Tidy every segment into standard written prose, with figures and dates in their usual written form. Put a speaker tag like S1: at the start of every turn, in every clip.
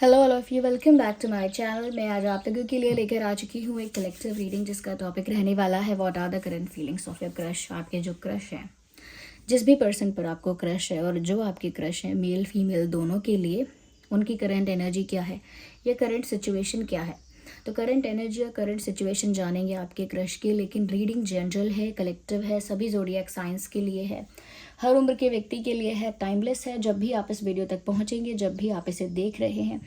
S1: Hello all of you, welcome back to my channel. मैं आज आप लोगों के लिए लेकर आ चुकी हूँ एक कलेक्टिव रीडिंग जिसका टॉपिक रहने वाला है what are the current feelings of your crush. आपके जो क्रश हैं, जिस भी पर्सन पर आपको क्रश है और जो आपके क्रश है, मेल फीमेल दोनों के लिए उनकी करंट एनर्जी क्या है या करंट सिचुएशन क्या है। तो करंट एनर्जी और करंट सिचुएशन जानेंगे आपके क्रश की, लेकिन रीडिंग जनरल है, कलेक्टिव है, सभी ज़ोडिएक साइंस के लिए है, हर उम्र के व्यक्ति के लिए है, टाइमलेस है। जब भी आप इस वीडियो तक पहुंचेंगे, जब भी आप इसे देख रहे हैं,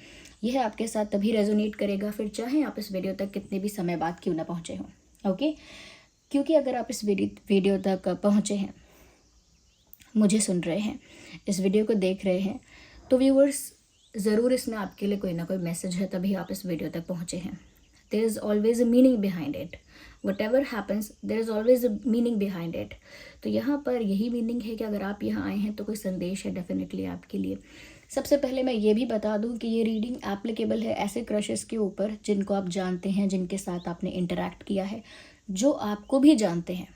S1: यह आपके साथ तभी रेजोनेट करेगा, फिर चाहे आप इस वीडियो तक कितने भी समय बाद क्यों ना पहुंचे हों। ओके, क्योंकि अगर आप इस वीडियो तक पहुंचे हैं, मुझे सुन रहे हैं, इस वीडियो को देख रहे हैं, तो व्यूअर्स ज़रूर इसमें आपके लिए कोई ना कोई मैसेज है, तभी आप इस वीडियो तक पहुंचे हैं। There is always a meaning behind it. Whatever happens, there is always a meaning behind it. तो यहाँ पर यही मीनिंग है कि अगर आप यहाँ आए हैं तो कोई संदेश है डेफिनेटली आपके लिए। सबसे पहले मैं ये भी बता दूं कि ये रीडिंग एप्लीकेबल है ऐसे क्रशेस के ऊपर जिनको आप जानते हैं, जिनके साथ आपने इंटरेक्ट किया है, जो आपको भी जानते हैं।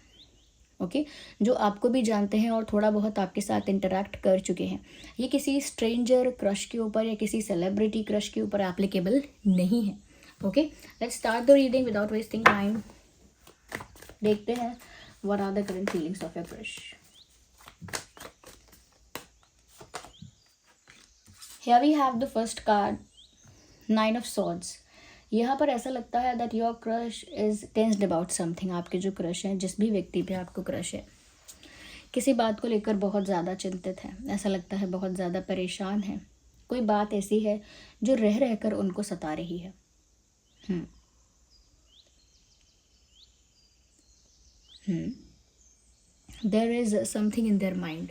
S1: ओके, जो आपको भी जानते हैं और थोड़ा बहुत आपके साथ इंटरेक्ट कर चुके हैं। ये किसी स्ट्रेंजर क्रश के ऊपर या किसी सेलिब्रिटी क्रश के ऊपर एप्लीकेबल नहीं है। Okay, let's start the reading without wasting time. देखते हैं what are the current feelings of your crush. Here we have the first card, 9 of swords. यहाँ पर ऐसा लगता है that your crush is tensed about something. आपके जो crush हैं, जिस भी व्यक्ति पे आपको क्रश है, किसी बात को लेकर बहुत ज़्यादा चिंतित है। ऐसा लगता है बहुत ज़्यादा परेशान है। कोई बात ऐसी है जो रह रहकर उनको सता रही है। There is something in their mind.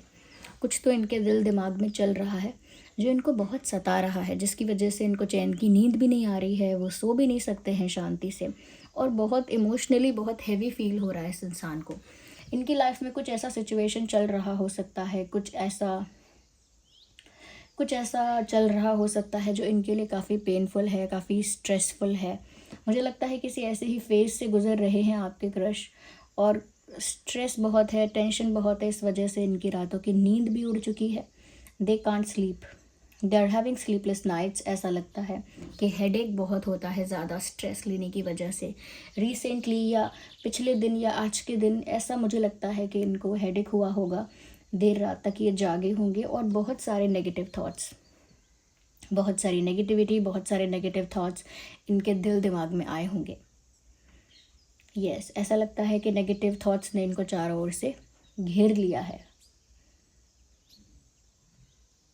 S1: कुछ तो इनके दिल दिमाग में चल रहा है जो इनको बहुत सता रहा है, जिसकी वजह से इनको चैन की नींद भी नहीं आ रही है, वो सो भी नहीं सकते हैं शांति से, और बहुत इमोशनली बहुत हैवी फील हो रहा है इस इंसान को। इनकी लाइफ में कुछ ऐसा सिचुएशन चल रहा हो सकता है, कुछ ऐसा चल रहा हो सकता है जो इनके लिए काफ़ी पेनफुल है, काफ़ी स्ट्रेसफुल है। मुझे लगता है किसी ऐसे ही फेज से गुजर रहे हैं आपके क्रश, और स्ट्रेस बहुत है, टेंशन बहुत है, इस वजह से इनकी रातों की नींद भी उड़ चुकी है। They can't sleep, they are having sleepless nights. ऐसा लगता है कि हेडेक बहुत होता है ज़्यादा स्ट्रेस लेने की वजह से। रिसेंटली या पिछले दिन या आज के दिन ऐसा मुझे लगता है कि इनको हेडेक हुआ होगा, देर रात तक ये जागे होंगे, और बहुत सारे नेगेटिव थॉट्स, बहुत सारी नेगेटिविटी, बहुत सारे नेगेटिव थॉट्स इनके दिल दिमाग में आए होंगे। यस, ऐसा लगता है कि नेगेटिव थॉट्स ने इनको चारों ओर से घेर लिया है।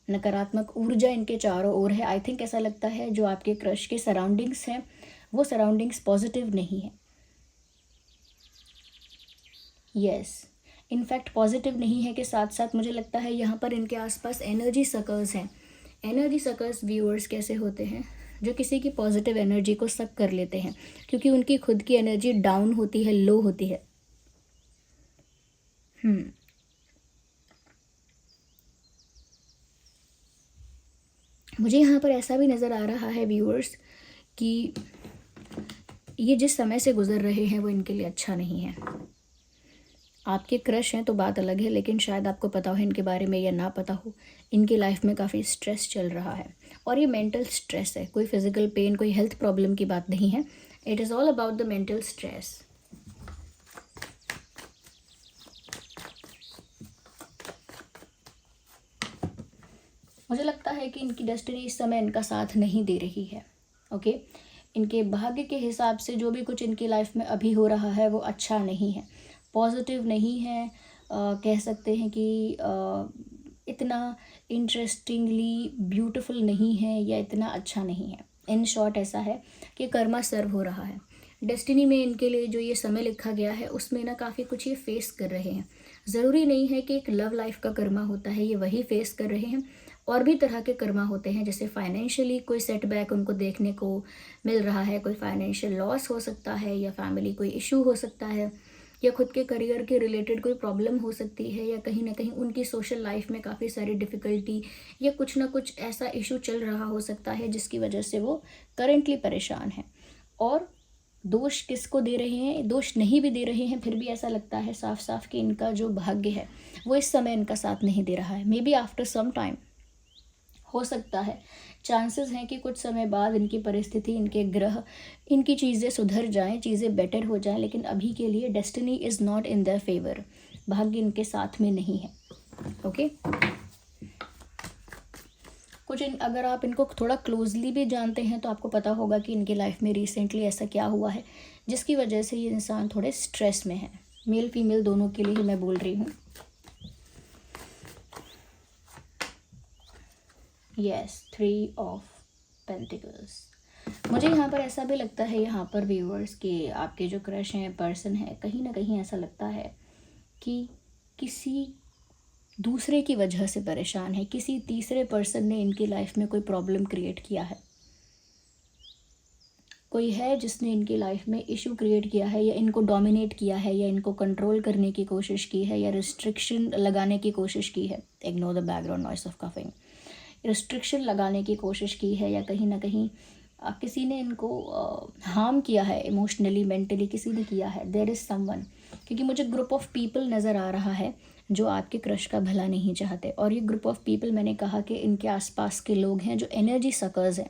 S1: नकारात्मक ऊर्जा इनके चारों ओर है। आई थिंक ऐसा लगता है जो आपके क्रश के सराउंडिंग्स हैं, वो सराउंडिंग्स पॉजिटिव नहीं है। यस, इनफैक्ट पॉजिटिव नहीं है के साथ साथ मुझे लगता है यहाँ पर इनके आसपास एनर्जी सर्कल्स हैं। एनर्जी सर्कल्स व्यूअर्स कैसे होते हैं, जो किसी की पॉजिटिव एनर्जी को सक कर लेते हैं, क्योंकि उनकी खुद की एनर्जी डाउन होती है, लो होती है। मुझे यहाँ पर ऐसा भी नज़र आ रहा है व्यूअर्स कि ये जिस समय से गुजर रहे हैं वो इनके लिए अच्छा नहीं है। आपके क्रश हैं तो बात अलग है, लेकिन शायद आपको पता हो इनके बारे में या ना पता हो, इनकी लाइफ में काफ़ी स्ट्रेस चल रहा है, और ये मेंटल स्ट्रेस है। कोई फिजिकल पेन, कोई हेल्थ प्रॉब्लम की बात नहीं है। It is all about the mental stress. मुझे लगता है कि इनकी डेस्टिनी इस समय इनका साथ नहीं दे रही है। ओके, इनके भाग्य के हिसाब से जो भी कुछ इनकी लाइफ में अभी हो रहा है वो अच्छा नहीं है, पॉजिटिव नहीं है। कह सकते हैं कि इतना इंटरेस्टिंगली ब्यूटीफुल नहीं है या इतना अच्छा नहीं है। इन शॉर्ट ऐसा है कि कर्मा सर्व हो रहा है। डेस्टिनी में इनके लिए जो ये समय लिखा गया है उसमें ना काफ़ी कुछ ये फेस कर रहे हैं। ज़रूरी नहीं है कि एक लव लाइफ का कर्मा होता है ये वही फेस कर रहे हैं, और भी तरह के कर्मा होते हैं, जैसे फाइनेंशियली कोई सेटबैक उनको देखने को मिल रहा है, कोई फाइनेंशियल लॉस हो सकता है, या फैमिली कोई इशू हो सकता है, या खुद के करियर के रिलेटेड कोई प्रॉब्लम हो सकती है, या कहीं ना कहीं उनकी सोशल लाइफ में काफ़ी सारी डिफ़िकल्टी या कुछ ना कुछ ऐसा इशू चल रहा हो सकता है जिसकी वजह से वो करेंटली परेशान है। और दोष किसको दे रहे हैं, दोष नहीं भी दे रहे हैं, फिर भी ऐसा लगता है साफ साफ कि इनका जो भाग्य है वो इस समय इनका साथ नहीं दे रहा है। Maybe after some time हो सकता है चांसेस हैं कि कुछ समय बाद इनकी परिस्थिति, इनके ग्रह, इनकी चीज़ें सुधर जाएं, चीज़ें बेटर हो जाएं, लेकिन अभी के लिए destiny is not in their favour, भाग्य इनके साथ में नहीं है। ओके, अगर आप इनको थोड़ा क्लोजली भी जानते हैं तो आपको पता होगा कि इनकी लाइफ में रिसेंटली ऐसा क्या हुआ है जिसकी वजह से ये इंसान थोड़े स्ट्रेस में है। मेल फीमेल दोनों के लिए ही मैं बोल रही हूँ। Yes, 3 of pentacles. मुझे यहाँ पर ऐसा भी लगता है, यहाँ पर व्यूअर्स, कि आपके जो क्रश हैं, पर्सन है, कहीं ना कहीं ऐसा लगता है कि किसी दूसरे की वजह से परेशान है, किसी तीसरे पर्सन ने इनकी लाइफ में कोई प्रॉब्लम क्रिएट किया है, कोई है जिसने इनकी लाइफ में इशू क्रिएट किया है, या इनको डोमिनेट किया है, या इनको कंट्रोल करने की कोशिश की है, या रिस्ट्रिक्शन लगाने की कोशिश की है। Ignore the background noise of coughing. Restriction लगाने की कोशिश की है, या कहीं ना कहीं किसी ने इनको हार्म किया है, इमोशनली, मेंटली किसी ने किया है। देयर इज़ समवन, क्योंकि मुझे ग्रुप ऑफ पीपल नज़र आ रहा है जो आपके क्रश का भला नहीं चाहते। और ये ग्रुप ऑफ पीपल, मैंने कहा कि इनके आसपास के लोग हैं जो एनर्जी सकर्स हैं।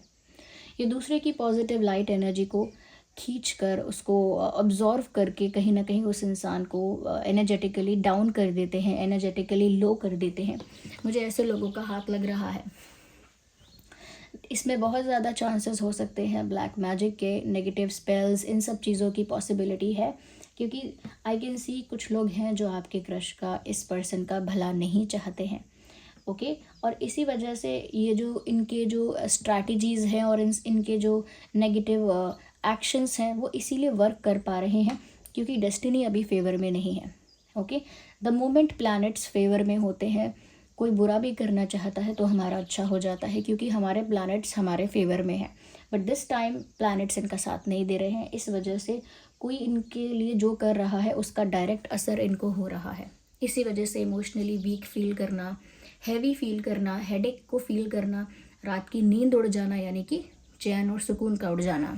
S1: ये दूसरे की पॉजिटिव लाइट एनर्जी को खींच कर, उसको ऑब्जॉर्व करके कहीं ना कहीं उस इंसान को एनर्जेटिकली डाउन कर देते हैं, एनर्जेटिकली लो कर देते हैं। मुझे ऐसे लोगों का हाथ लग रहा है। इसमें बहुत ज़्यादा चांसेस हो सकते हैं ब्लैक मैजिक के, नेगेटिव स्पेल्स, इन सब चीज़ों की पॉसिबिलिटी है, क्योंकि आई कैन सी कुछ लोग हैं जो आपके क्रश का, इस पर्सन का भला नहीं चाहते हैं। ओके, और इसी वजह से ये जो इनके जो स्ट्रैटेजीज़ हैं और इनके जो नेगेटिव एक्शंस हैं वो इसीलिए वर्क कर पा रहे हैं क्योंकि डेस्टिनी अभी फेवर में नहीं है। Okay, the moment planets favour में होते हैं, कोई बुरा भी करना चाहता है तो हमारा अच्छा हो जाता है क्योंकि हमारे प्लैनेट्स हमारे फेवर में हैं। बट दिस टाइम प्लैनेट्स इनका साथ नहीं दे रहे हैं, इस वजह से कोई इनके लिए जो कर रहा है उसका डायरेक्ट असर इनको हो रहा है। इसी वजह से इमोशनली वीक फील करना, हैवी फील करना, हेडेक को फील करना, रात की नींद उड़ जाना, यानी कि चैन और सुकून का उड़ जाना।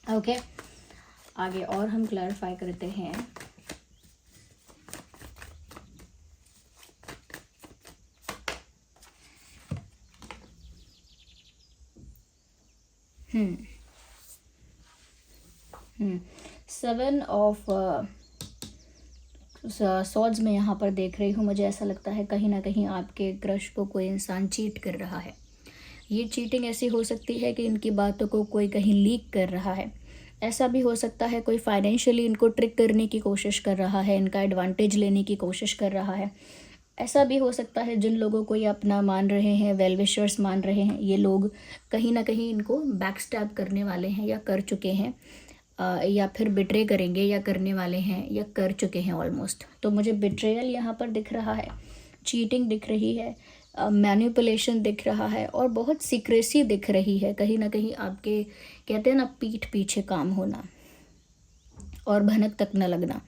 S1: ओके, आगे और हम क्लैरिफाई करते हैं। सेवन ऑफ सॉर्ड्स में यहाँ पर देख रही हूँ, मुझे ऐसा लगता है कहीं ना कहीं आपके क्रश को कोई इंसान चीट कर रहा है। ये चीटिंग ऐसी हो सकती है कि इनकी बातों को कोई कहीं लीक कर रहा है। ऐसा भी हो सकता है कोई फाइनेंशियली इनको ट्रिक करने की कोशिश कर रहा है, इनका एडवांटेज लेने की कोशिश कर रहा है। ऐसा भी हो सकता है जिन लोगों को ये अपना मान रहे हैं, वेल विशर्स मान रहे हैं, ये लोग कहीं ना कहीं इनको बैक स्टैब करने वाले हैं या कर चुके हैं, या फिर बिट्रे करेंगे या करने वाले हैं या कर चुके हैं ऑलमोस्ट। तो मुझे बिट्रेयल यहाँ पर दिख रहा है, चीटिंग दिख रही है, मैनिपुलेशन दिख रहा है और बहुत सीक्रेसी दिख रही है। कहीं ना कहीं आपके, कहते हैं ना, पीठ पीछे काम होना और भनक तक न लगना।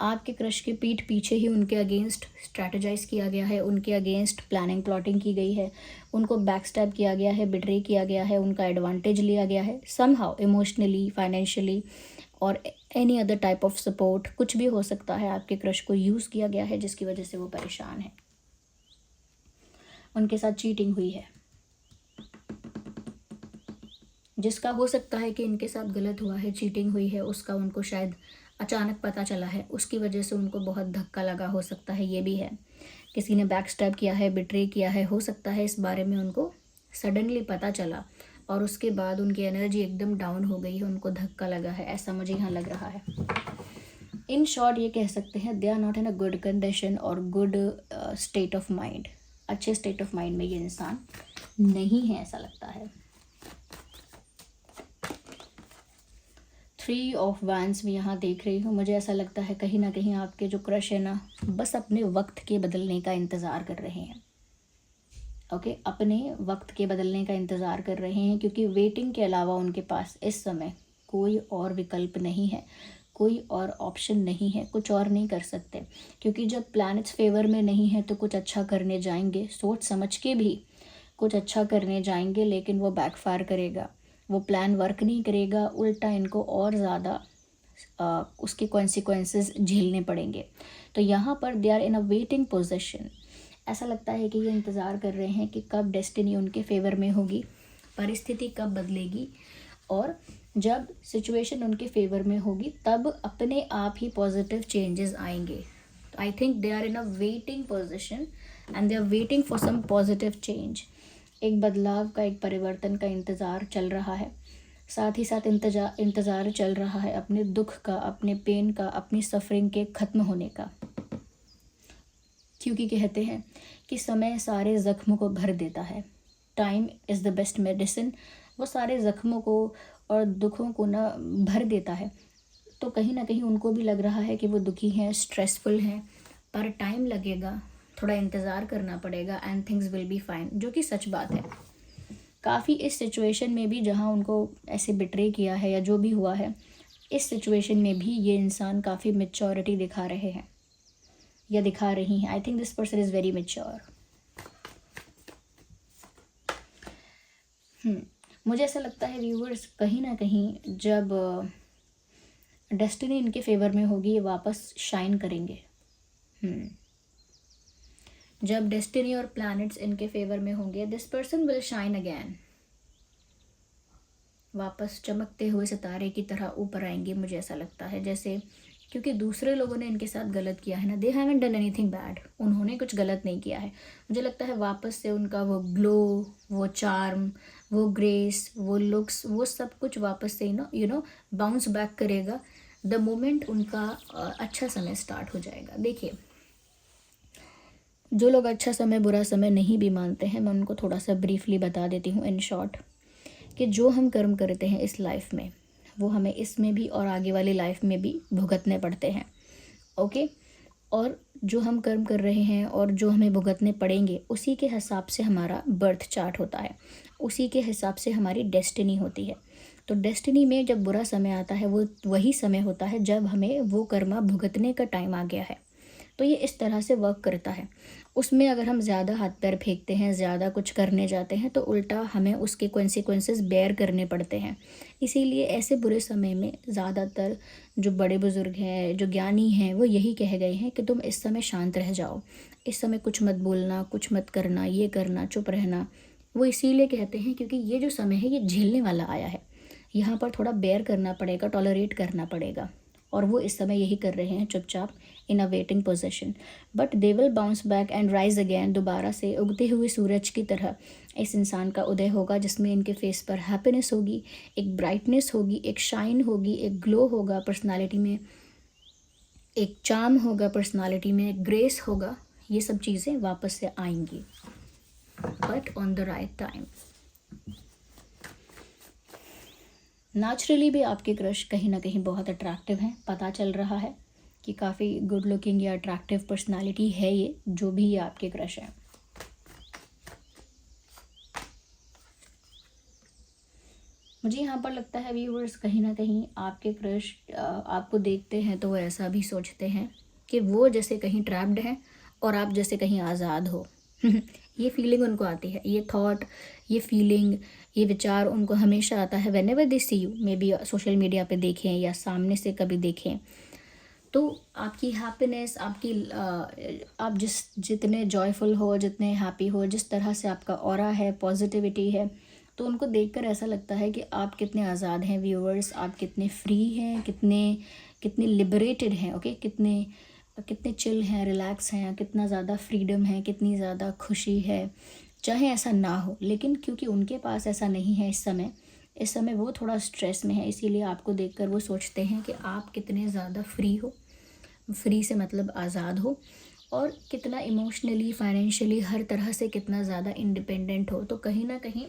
S1: आपके क्रश के पीठ पीछे ही उनके अगेंस्ट स्ट्रैटेजाइज किया गया है, उनके अगेंस्ट प्लानिंग प्लॉटिंग की गई है, उनको बैकस्टैब किया गया है, बिट्रे किया गया है, उनका एडवांटेज लिया गया है समहाउ, इमोशनली, फाइनेंशियली और any other type of support, कुछ भी हो सकता है। आपके क्रश को यूज़ किया गया है जिसकी वजह से वो परेशान है, उनके साथ चीटिंग हुई है, जिसका हो सकता है कि इनके साथ गलत हुआ है, चीटिंग हुई है, उसका उनको शायद अचानक पता चला है, उसकी वजह से उनको बहुत धक्का लगा, हो सकता है ये भी है। किसी ने बैक स्टैब किया है, बिट्रे किया है, हो सकता है इस बारे में उनको सडनली पता चला और उसके बाद उनकी एनर्जी एकदम डाउन हो गई है, उनको धक्का लगा है, ऐसा मुझे यहाँ लग रहा है। इन शॉर्ट ये कह सकते हैं they are not in a good condition और गुड स्टेट ऑफ माइंड। अच्छे स्टेट ऑफ माइंड में ये इंसान नहीं है, ऐसा लगता है। 3 ऑफ वैंड्स में यहाँ देख रही हूँ, मुझे ऐसा लगता है कहीं ना कहीं आपके जो क्रश है ना, बस अपने वक्त के बदलने का इंतज़ार कर रहे हैं। ओके, अपने वक्त के बदलने का इंतज़ार कर रहे हैं क्योंकि वेटिंग के अलावा उनके पास इस समय कोई और विकल्प नहीं है, कोई और ऑप्शन नहीं है, कुछ और नहीं कर सकते। क्योंकि जब प्लैनेट्स फेवर में नहीं है तो कुछ अच्छा करने जाएंगे, सोच समझ के भी कुछ अच्छा करने जाएंगे, लेकिन वो बैकफायर करेगा, वो प्लान वर्क नहीं करेगा, उल्टा इनको और ज़्यादा उसके कॉन्सिक्वेंसेस झेलने पड़ेंगे। तो यहाँ पर they are in a waiting position. ऐसा लगता है कि ये इंतज़ार कर रहे हैं कि कब डेस्टिनी उनके फेवर में होगी, परिस्थिति कब बदलेगी, और जब सिचुएशन उनके फेवर में होगी तब अपने आप ही पॉजिटिव चेंजेस आएंगे. I think they are in a waiting position and they are waiting for some positive change. एक बदलाव का, एक परिवर्तन का इंतज़ार चल रहा है. साथ ही साथ इंतज़ार चल रहा है अपने दुख का, अपने पेन का, अपनी सफरिंग के ख़त्म होने का. क्योंकि कहते हैं कि समय सारे ज़ख्मों को भर देता है. Time is the best medicine. वो सारे ज़ख्मों को और दुखों को ना भर देता है. तो कहीं ना कहीं उनको भी लग रहा है कि वो दुखी हैं, स्ट्रेसफुल हैं, पर टाइम लगेगा, थोड़ा इंतज़ार करना पड़ेगा and things will be fine, जो कि सच बात है. काफ़ी इस सिचुएशन में भी जहाँ उनको ऐसे बिट्रे किया है या जो भी हुआ है, इस सिचुएशन में भी ये इंसान काफ़ी मैच्योरिटी दिखा रहे हैं या दिखा रही हैं. I think this person is very mature. मुझे ऐसा लगता है व्यूअर्स, कहीं ना कहीं जब डेस्टिनी इनके फेवर में होगी, ये वापस शाइन करेंगे. जब डेस्टिनी और प्लैनेट्स इनके फेवर में होंगे, this person will shine again. वापस चमकते हुए सितारे की तरह ऊपर आएंगे. मुझे ऐसा लगता है जैसे, क्योंकि दूसरे लोगों ने इनके साथ गलत किया है ना, they haven't done anything bad. उन्होंने कुछ गलत नहीं किया है. मुझे लगता है वापस से उनका वो ग्लो, वो चार्म, वो ग्रेस, वो लुक्स, वो सब कुछ वापस से यू नो बाउंस बैक करेगा द मोमेंट उनका अच्छा समय स्टार्ट हो जाएगा. देखिए, जो लोग अच्छा समय बुरा समय नहीं भी मानते हैं, मैं उनको थोड़ा सा ब्रीफली बता देती हूँ इन शॉर्ट, कि जो हम कर्म करते हैं इस लाइफ में, वो हमें इसमें भी और आगे वाली लाइफ में भी भुगतने पड़ते हैं. ओके. और जो हम कर्म कर रहे हैं और जो हमें भुगतने पड़ेंगे, उसी के हिसाब से हमारा बर्थ चार्ट होता है, उसी के हिसाब से हमारी डेस्टिनी होती है. तो डेस्टिनी में जब बुरा समय आता है, वो वही समय होता है जब हमें वो कर्मा भुगतने का टाइम आ गया है. तो ये इस तरह से वर्क करता है. उसमें अगर हम ज़्यादा हाथ पैर फेंकते हैं, ज़्यादा कुछ करने जाते हैं, तो उल्टा हमें उसके कॉन्सिक्वेंसेस बेयर करने पड़ते हैं. इसीलिए ऐसे बुरे समय में ज़्यादातर जो बड़े बुज़ुर्ग हैं, जो ज्ञानी हैं, वो यही कह गए हैं कि तुम इस समय शांत रह जाओ, इस समय कुछ मत बोलना, कुछ मत करना, ये करना, चुप रहना. वो इसीलिए कहते हैं क्योंकि ये जो समय है ये झेलने वाला आया है. यहाँ पर थोड़ा बेयर करना पड़ेगा, टॉलरेट करना पड़ेगा. और वो इस समय यही कर रहे हैं, चुपचाप in a waiting position. But they will bounce back and rise again. दोबारा से उगते हुए सूरज की तरह इस इंसान का उदय होगा, जिसमें इनके फेस पर हैप्पीनेस होगी, एक ब्राइटनेस होगी, एक शाइन होगी, एक ग्लो होगा पर्सनालिटी में, एक चार्म होगा पर्सनालिटी में, एक ग्रेस होगा. ये सब चीज़ें वापस से आएंगी, but on the right time. Naturally भी आपके क्रश कहीं ना कहीं बहुत अट्रैक्टिव हैं. पता चल रहा है कि काफ़ी गुड लुकिंग या अट्रैक्टिव पर्सनालिटी है ये, जो भी ये आपके क्रश हैं. मुझे यहाँ पर लगता है व्यूअर्स, कहीं ना कहीं आपके क्रश आपको देखते हैं तो वो ऐसा भी सोचते हैं कि वो जैसे कहीं ट्रैप्ड हैं और आप जैसे कहीं आज़ाद हो. ये फीलिंग उनको आती है, ये थॉट, ये फीलिंग, ये विचार उनको हमेशा आता है whenever they see you. Maybe social media पे देखें या सामने से कभी देखें, तो आपकी हैप्पीनेस, आपकी आप जितने जॉयफुल हो, जितने हैप्पी हो, जिस तरह से आपका ऑरा है, पॉजिटिविटी है, तो उनको देखकर ऐसा लगता है कि आप कितने आज़ाद हैं व्यूअर्स, आप कितने फ्री हैं, कितने कितने लिबरेटेड हैं. ओके, कितने कितने चिल हैं, रिलैक्स हैं, कितना ज़्यादा फ्रीडम है, कितनी ज़्यादा खुशी है. चाहे ऐसा ना हो, लेकिन क्योंकि उनके पास ऐसा नहीं है इस समय वो थोड़ा स्ट्रेस में है, इसीलिए आपको देखकर वो सोचते हैं कि आप कितने ज़्यादा फ्री हो. फ्री से मतलब आज़ाद हो, और कितना इमोशनली, फाइनेंशियली, हर तरह से कितना ज़्यादा इंडिपेंडेंट हो. तो कहीं ना कहीं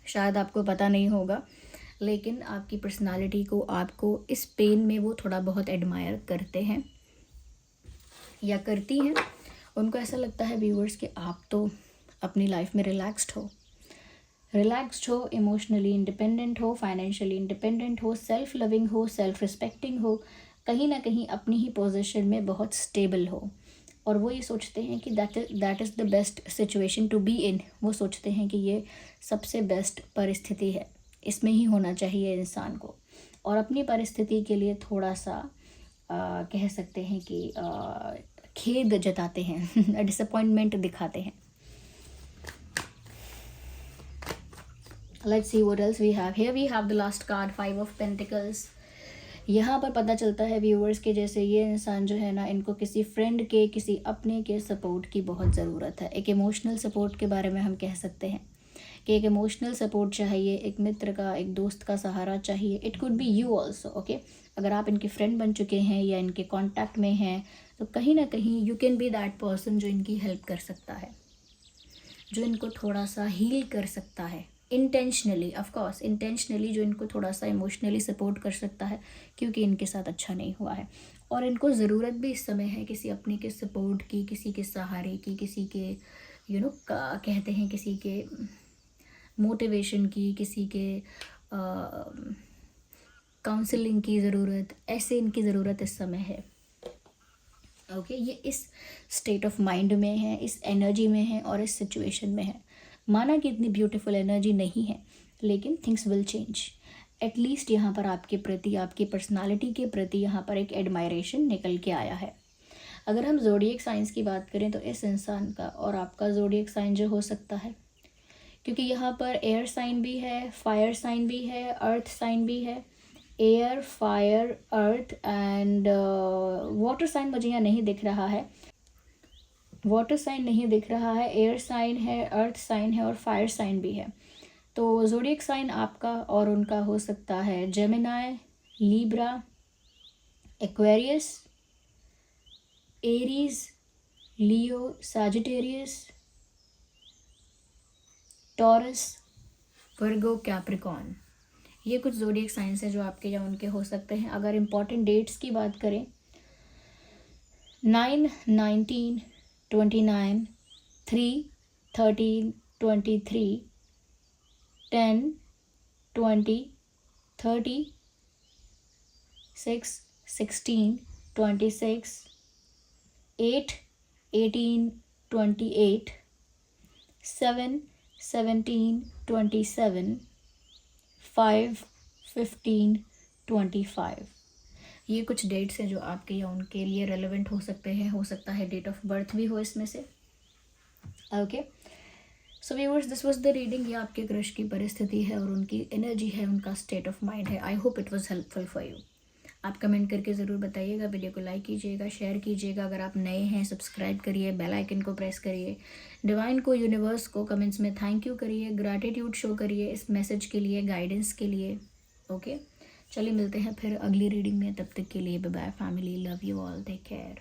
S1: शायद आपको पता नहीं होगा, लेकिन आपकी पर्सनालिटी को, आपको इस पेन में वो थोड़ा बहुत एडमायर करते हैं या करती हैं. उनको ऐसा लगता है व्यूअर्स कि आप तो अपनी लाइफ में रिलैक्स्ड हो, इमोशनली इंडिपेंडेंट हो, फाइनेंशियली इंडिपेंडेंट हो, सेल्फ लविंग हो, सेल्फ रिस्पेक्टिंग हो, कहीं ना कहीं अपनी ही पोजीशन में बहुत स्टेबल हो. और वो ये सोचते हैं कि that is the best situation to be in. वो सोचते हैं कि ये सबसे बेस्ट परिस्थिति है, इसमें ही होना चाहिए इंसान को. और अपनी परिस्थिति के लिए थोड़ा सा कह सकते हैं कि खेद जताते हैं, डिसअपॉइंटमेंट दिखाते हैं. Let's see what else we have. Here we have the last card, 5 of Pentacles. यहाँ पर पता चलता है व्यूअर्स के जैसे ये इंसान जो है ना, इनको किसी फ्रेंड के, किसी अपने के सपोर्ट की बहुत ज़रूरत है. एक इमोशनल सपोर्ट के बारे में हम कह सकते हैं कि एक इमोशनल सपोर्ट चाहिए, एक मित्र का, एक दोस्त का सहारा चाहिए. It could be you also. Okay, अगर आप इनके फ्रेंड बन चुके हैं या इनके कॉन्टैक्ट में हैं तो कहीं ना कहीं you can be that person जो इनकी हेल्प कर सकता है, जो इनको थोड़ा सा हील कर सकता है इंटेंशनली. ऑफ कोर्स इंटेंशनली जो इनको थोड़ा सा इमोशनली सपोर्ट कर सकता है, क्योंकि इनके साथ अच्छा नहीं हुआ है और इनको ज़रूरत भी इस समय है किसी अपने के सपोर्ट की, किसी के सहारे की, किसी के कहते हैं किसी के मोटिवेशन की, किसी के काउंसलिंग की ज़रूरत. ऐसे इनकी ज़रूरत इस समय है. ओके, ये इस स्टेट ऑफ माइंड में है, इस एनर्जी में है और इस सिचुएशन में है. माना कि इतनी ब्यूटीफुल एनर्जी नहीं है, लेकिन थिंग्स विल चेंज. एटलीस्ट यहाँ पर आपके प्रति, आपकी पर्सनालिटी के प्रति यहाँ पर एक एडमायरेशन निकल के आया है. अगर हम ज़ोडिएक साइंस की बात करें तो इस इंसान का और आपका ज़ोडिएक साइन जो हो सकता है, क्योंकि यहाँ पर एयर साइन भी है, फायर साइन भी है, अर्थ साइन भी है. Air, fire, earth and water sign मुझे यहाँ नहीं दिख रहा है. वाटर साइन नहीं दिख रहा है, एयर साइन है, अर्थ साइन है और फायर साइन भी है. तो ज़ोडिएक साइन आपका और उनका हो सकता है जेमिनाई, लीब्रा, एक्वेरियस, एरीज, लियो, सैजिटेरियस, टॉरस, वर्गो, कैप्रिकॉर्न. ये कुछ ज़ोडिएक साइंस है जो आपके या उनके हो सकते हैं. अगर इम्पॉर्टेंट डेट्स की बात करें, 9, 19, 29, 3, 13, 23, 10, 20, 30, 6, 16, 26, 8, 18, 28, 7, 17, 27, 5, 15, 25. ये कुछ डेट्स हैं जो आपके या उनके लिए रेलेवेंट हो सकते हैं. हो सकता है डेट ऑफ बर्थ भी हो इसमें से. Okay, so viewers, this was the reading. ये आपके क्रश की परिस्थिति है और उनकी एनर्जी है, उनका स्टेट ऑफ माइंड है. I hope it was helpful for you. आप कमेंट करके ज़रूर बताइएगा. वीडियो को लाइक कीजिएगा, शेयर कीजिएगा. अगर आप नए हैं सब्सक्राइब करिए, बेल आइकन को प्रेस करिए. डिवाइन को, यूनिवर्स को कमेंट्स में थैंक यू करिए, ग्रैटिट्यूड शो करिए इस मैसेज के लिए, गाइडेंस के लिए. ओके, चलिए मिलते हैं फिर अगली रीडिंग में. तब तक के लिए bye bye family. Love you all. Take care.